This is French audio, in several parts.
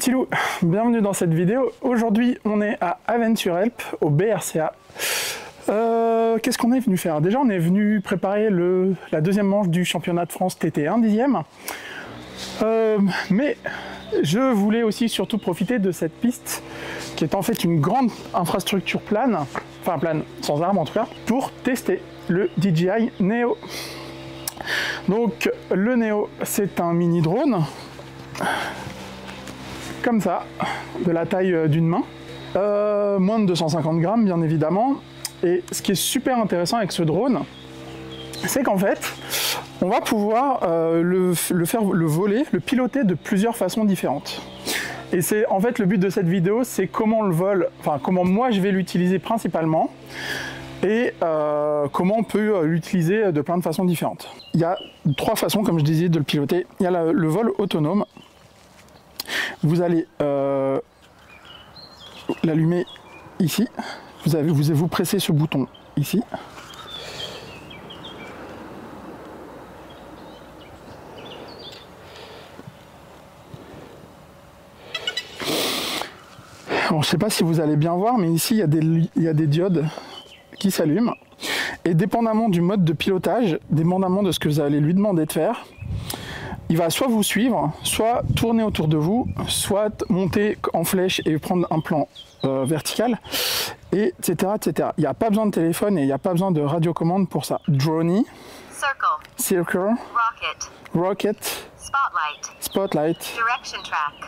petits loups, bienvenue dans cette vidéo. Aujourd'hui on est à Avesnes-sur-Helpe, au BRCA. Qu'est-ce qu'on est venu faire? Déjà on est venu préparer la deuxième manche du championnat de France TT1 dixième. Mais je voulais aussi surtout profiter de cette piste qui est en fait une grande infrastructure plane, enfin plane, sans arbre en tout cas, pour tester le DJI Neo. Donc le Neo c'est un mini drone, comme ça, de la taille d'une main, moins de 250 grammes bien évidemment. Et ce qui est super intéressant avec ce drone, c'est qu'en fait, on va pouvoir le voler, le piloter de plusieurs façons différentes. Et c'est en fait le but de cette vidéo, c'est comment on le vole, enfin comment moi je vais l'utiliser principalement, et comment on peut l'utiliser de plein de façons différentes. Il y a trois façons, comme je disais, de le piloter. Il y a le vol autonome. Vous allez l'allumer ici. Vous pressez ce bouton ici. Alors, je ne sais pas si vous allez bien voir, mais ici il y a des diodes qui s'allument. Et dépendamment du mode de pilotage, dépendamment de ce que vous allez lui demander de faire, il va soit vous suivre, soit tourner autour de vous, soit monter en flèche et prendre un plan vertical, etc., etc. Il n'y a pas besoin de téléphone et il n'y a pas besoin de radiocommande pour ça. Droney, Circle, Rocket, Spotlight,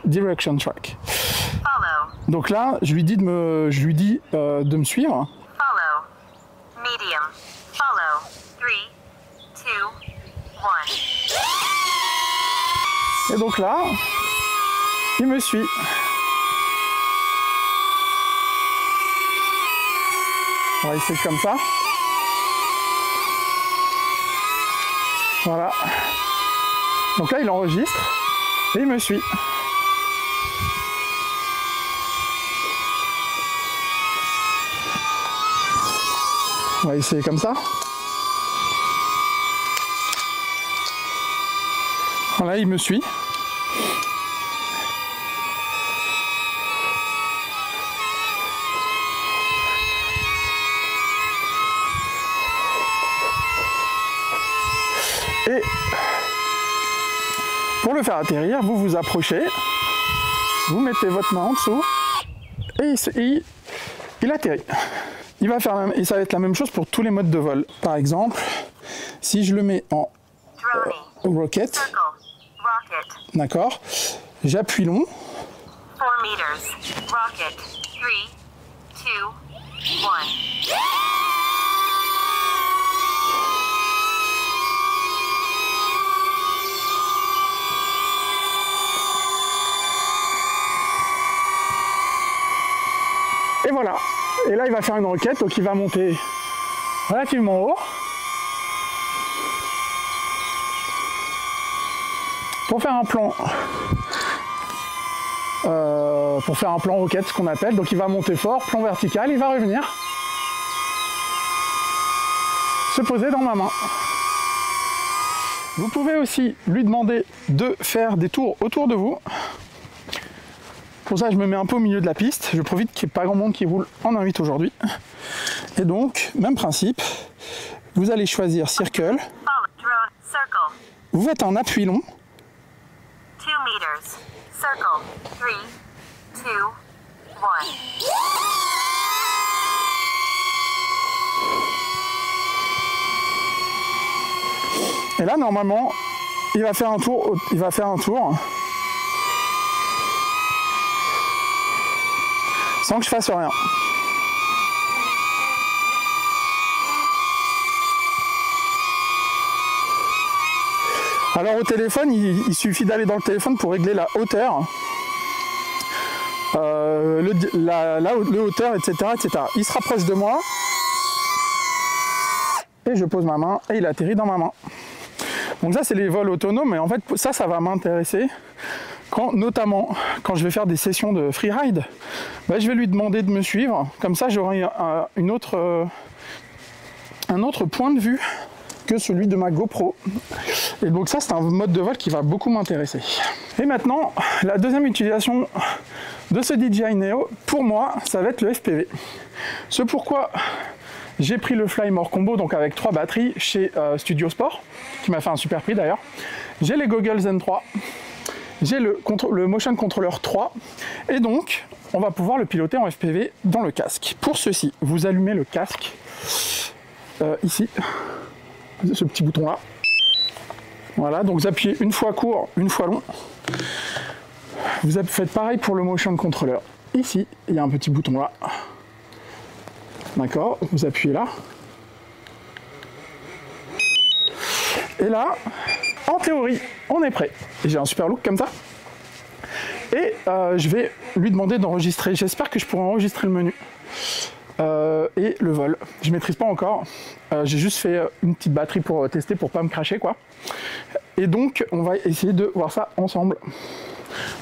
Direction Track. Donc là, je lui dis de me suivre. Follow, medium, follow, 3, 2, 1. Et donc là, il me suit. On va essayer comme ça. Voilà. Donc là, il enregistre et il me suit. On va essayer comme ça. Voilà, il me suit. Et pour le faire atterrir, vous vous approchez, vous mettez votre main en dessous et il atterrit. Il va faire et ça va être la même chose pour tous les modes de vol. Par exemple, si je le mets en rocket, d'accord, j'appuie long. 4 meters, rocket, 3, 2, 1. Et voilà. Et là, il va faire une roquette, donc il va monter relativement haut. Pour faire un plan roquette, ce qu'on appelle, donc il va monter fort, plan vertical, il va revenir se poser dans ma main. Vous pouvez aussi lui demander de faire des tours autour de vous. Pour ça, je me mets un peu au milieu de la piste. Je profite qu'il n'y ait pas grand monde qui roule en 1.8 aujourd'hui. Et donc, même principe, vous allez choisir Circle. Vous faites un appui long. 2 meters, circle, 3, 2, 1. Et là, normalement, il va faire un tour. Sans que je fasse rien. Alors au téléphone, il suffit d'aller dans le téléphone pour régler la hauteur, le hauteur, etc., etc. Il se rapproche de moi et je pose ma main et il atterrit dans ma main. Donc ça c'est les vols autonomes, et en fait ça va m'intéresser notamment quand je vais faire des sessions de freeride. Je vais lui demander de me suivre, comme ça j'aurai un autre point de vue que celui de ma GoPro. Et donc ça, c'est un mode de vol qui va beaucoup m'intéresser. Et maintenant, la deuxième utilisation de ce DJI Neo, pour moi, ça va être le FPV. Ce pourquoi j'ai pris le Flymore Combo, donc avec 3 batteries chez Studio Sport, qui m'a fait un super prix d'ailleurs. J'ai les Goggles Zen 3, j'ai le Motion Controller 3, et donc on va pouvoir le piloter en FPV dans le casque. Pour ceci, vous allumez le casque ici, ce petit bouton là. Voilà, donc vous appuyez une fois court, une fois long. Vous faites pareil pour le Motion Controller. Ici, il y a un petit bouton là. D'accord, vous appuyez là. Et là, en théorie, on est prêt. J'ai un super look comme ça. Et je vais lui demander d'enregistrer. J'espère que je pourrai enregistrer le menu et le vol. Je ne maîtrise pas encore. J'ai juste fait une petite batterie pour tester, pour pas me cracher, quoi. Et donc, on va essayer de voir ça ensemble.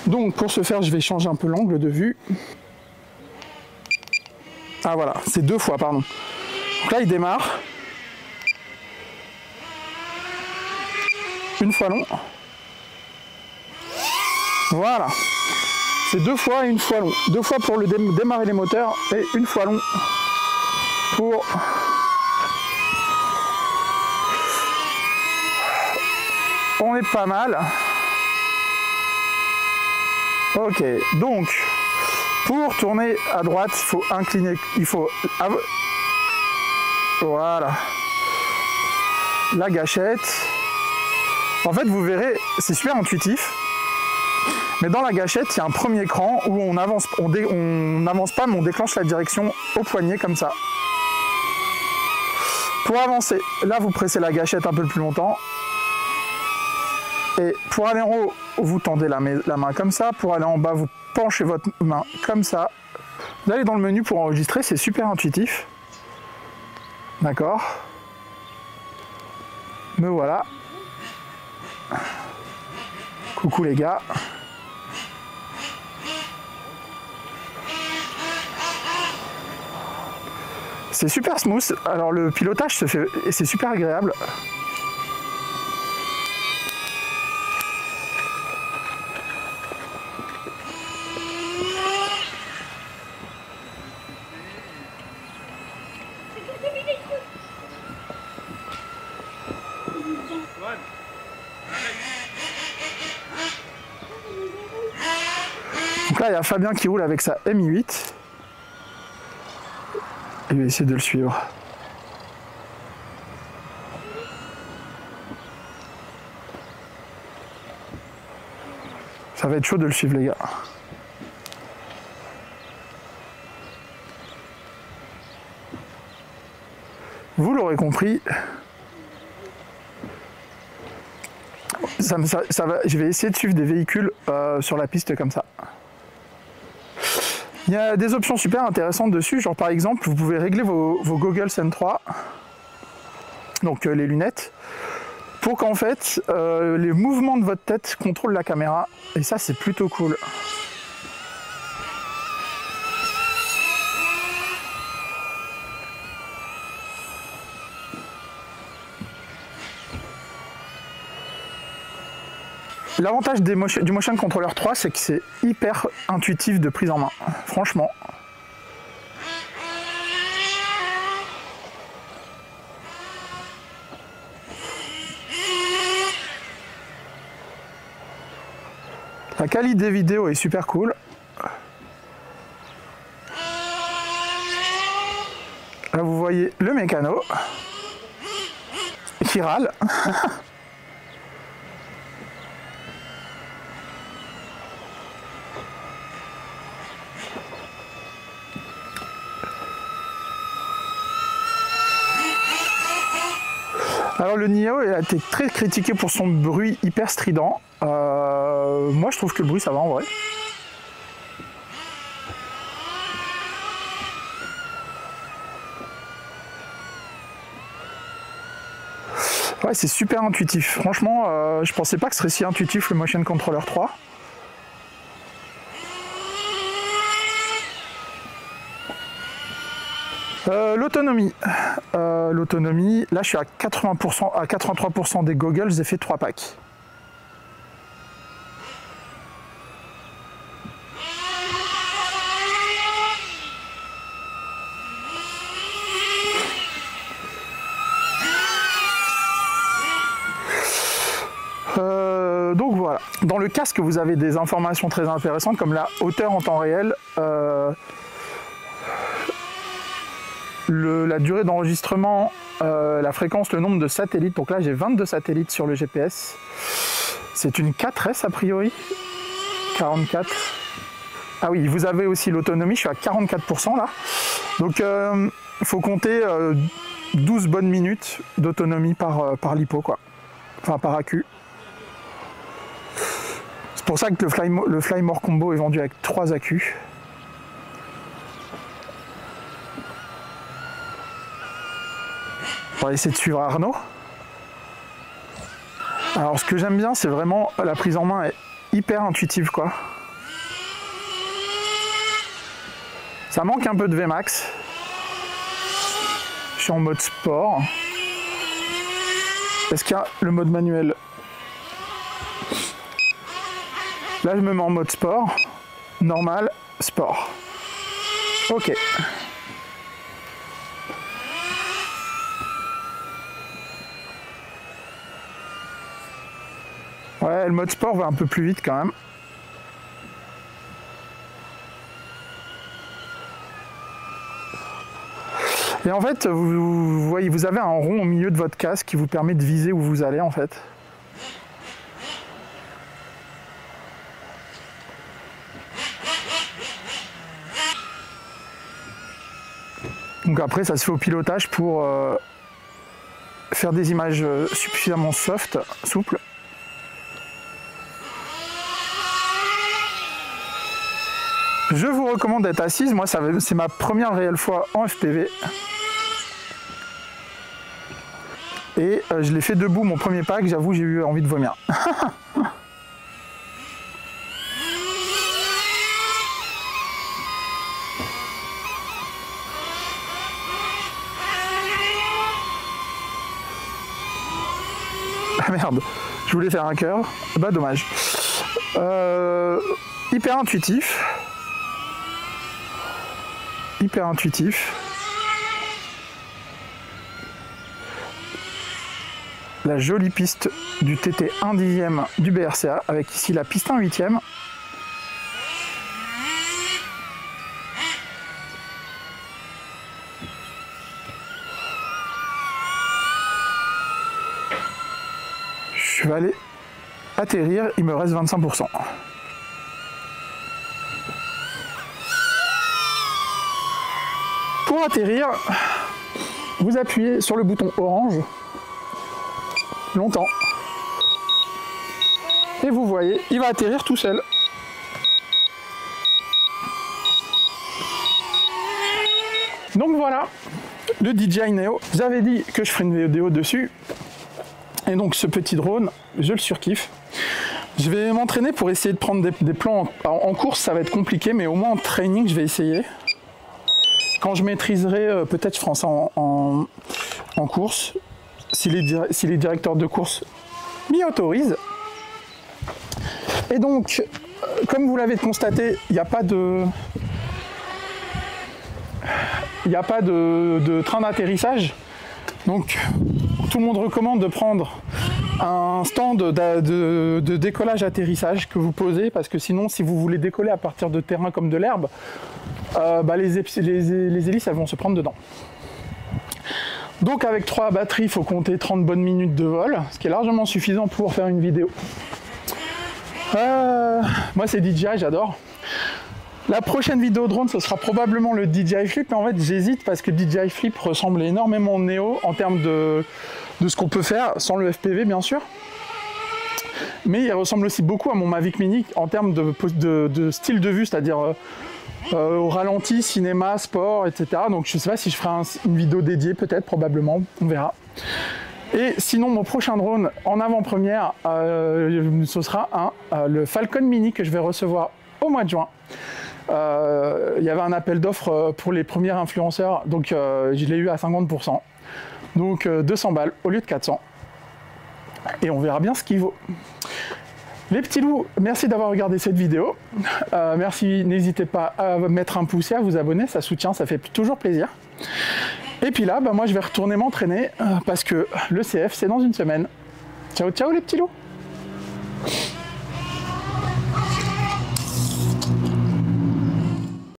Donc, pour ce faire, je vais changer un peu l'angle de vue. Ah voilà, c'est 2 fois, pardon. Donc là, il démarre. Une fois long. Voilà. C'est 2 fois et une fois long. 2 fois pour le démarrer les moteurs et une fois long pour... On est pas mal. Ok, donc... Pour tourner à droite, il faut incliner, il faut... Voilà. La gâchette. En fait, vous verrez, c'est super intuitif. Mais dans la gâchette, il y a un premier cran où on avance, on n'avance pas, mais on déclenche la direction au poignet comme ça. Pour avancer, là, vous pressez la gâchette un peu plus longtemps. Et pour aller en haut, vous tendez la main comme ça. Pour aller en bas, vous penchez votre main comme ça. Vous allez dans le menu pour enregistrer, c'est super intuitif. D'accord. Me voilà. Coucou les gars. C'est super smooth. Alors le pilotage se fait et c'est super agréable. Donc là, il y a Fabien qui roule avec sa Mi-8. Il va essayer de le suivre. Ça va être chaud de le suivre, les gars. Vous l'aurez compris. Je vais essayer de suivre des véhicules sur la piste comme ça. Il y a des options super intéressantes dessus, genre par exemple, vous pouvez régler vos Goggles N3, donc les lunettes, pour qu'en fait, les mouvements de votre tête contrôlent la caméra, et ça c'est plutôt cool. L'avantage du Motion Controller 3, c'est que c'est hyper intuitif de prise en main, franchement. La qualité des vidéos est super cool. Là, vous voyez le mécano qui râle. Alors le Neo a été très critiqué pour son bruit hyper strident. Moi je trouve que le bruit ça va en vrai. Ouais, c'est super intuitif. Franchement, je pensais pas que ce serait si intuitif le Motion Controller 3. L'autonomie. L'autonomie, là je suis à 80%, à 83% des goggles, j'ai fait 3 packs. Donc voilà, dans le casque vous avez des informations très intéressantes comme la hauteur en temps réel, la durée d'enregistrement, la fréquence, le nombre de satellites. Donc là j'ai 22 satellites sur le GPS, c'est une 4S a priori, 44. Ah oui, vous avez aussi l'autonomie, je suis à 44% là, donc il faut compter 12 bonnes minutes d'autonomie par lipo quoi, enfin par accu. C'est pour ça que le Flymore Combo est vendu avec 3 accus. On va essayer de suivre Arnaud. Alors ce que j'aime bien, c'est vraiment la prise en main est hyper intuitive quoi. Ça manque un peu de Vmax. Je suis en mode sport. Est-ce qu'il y a le mode manuel? Là, je me mets en mode sport, normal, sport. Ok. Ouais, le mode sport va un peu plus vite quand même. Et en fait, vous voyez, vous avez un rond au milieu de votre casque qui vous permet de viser où vous allez en fait. Donc après, ça se fait au pilotage pour faire des images suffisamment souples. Je vous recommande d'être assise. Moi, c'est ma première réelle fois en FPV. Et je l'ai fait debout, mon premier pack. J'avoue, j'ai eu envie de vomir. Ah merde, je voulais faire un cœur, bah dommage. Hyper intuitif. Hyper intuitif. La jolie piste du TT 1/10 du BRCA avec ici la piste 1/8. Je vais aller atterrir, il me reste 25%. Pour atterrir, vous appuyez sur le bouton orange longtemps. Et vous voyez, il va atterrir tout seul. Donc voilà, le DJI Neo. J'avais dit que je ferais une vidéo dessus. Et donc ce petit drone, je le surkiffe. Je vais m'entraîner pour essayer de prendre des plans en course, ça va être compliqué, mais au moins en training, je vais essayer. Quand je maîtriserai, peut-être je ferai ça en course, si les directeurs de course m'y autorisent. Et donc, comme vous l'avez constaté, il n'y a pas de train d'atterrissage. Donc, tout le monde recommande de prendre un stand de décollage-atterrissage que vous posez, parce que sinon, si vous voulez décoller à partir de terrain comme de l'herbe, les hélices elles vont se prendre dedans. Donc avec 3 batteries, il faut compter 30 bonnes minutes de vol, ce qui est largement suffisant pour faire une vidéo. Moi c'est DJI, j'adore. La prochaine vidéo drone, ce sera probablement le DJI Flip, mais en fait j'hésite parce que DJI Flip ressemble énormément au Neo en termes de ce qu'on peut faire, sans le FPV bien sûr. Mais il ressemble aussi beaucoup à mon Mavic Mini en termes de style de vue, c'est-à-dire au ralenti, cinéma, sport, etc. Donc je ne sais pas si je ferai une vidéo dédiée, peut-être, probablement, on verra. Et sinon, mon prochain drone en avant-première, ce sera le Falcon Mini que je vais recevoir au mois de juin. il y avait un appel d'offres pour les premiers influenceurs, donc je l'ai eu à 50%. Donc 200 balles au lieu de 400. Et on verra bien ce qu'il vaut. Les petits loups, merci d'avoir regardé cette vidéo. Merci, n'hésitez pas à mettre un pouce et à vous abonner, ça soutient, ça fait toujours plaisir. Et puis là, moi je vais retourner m'entraîner parce que le CF c'est dans une semaine. Ciao ciao les petits loups.